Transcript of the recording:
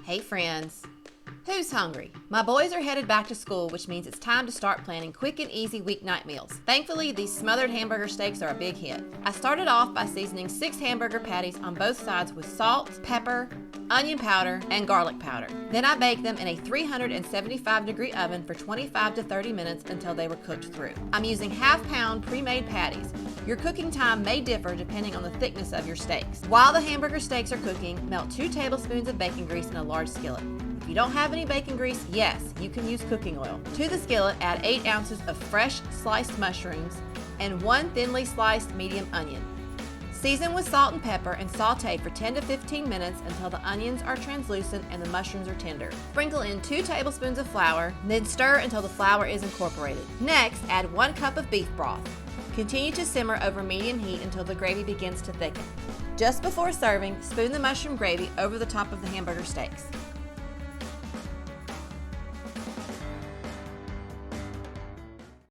Hey friends, who's hungry? My boys are headed back to school, which means it's time to start planning quick and easy weeknight meals. Thankfully, these smothered hamburger steaks are a big hit. I started off by seasoning 6 hamburger patties on both sides with salt, pepper, onion powder, and garlic powder. Then I baked them in a 375-degree oven for 25 to 30 minutes until they were cooked through. I'm using half-pound pre-made patties. Your cooking time may differ depending on the thickness of your steaks. While the hamburger steaks are cooking, melt 2 tablespoons of bacon grease in a large skillet. If you don't have any bacon grease, yes, you can use cooking oil. To the skillet, add 8 ounces of fresh sliced mushrooms and 1 thinly sliced medium onion. Season with salt and pepper and saute for 10 to 15 minutes until the onions are translucent and the mushrooms are tender. Sprinkle in 2 tablespoons of flour, then stir until the flour is incorporated. Next, add 1 cup of beef broth. Continue to simmer over medium heat until the gravy begins to thicken. Just before serving, spoon the mushroom gravy over the top of the hamburger steaks.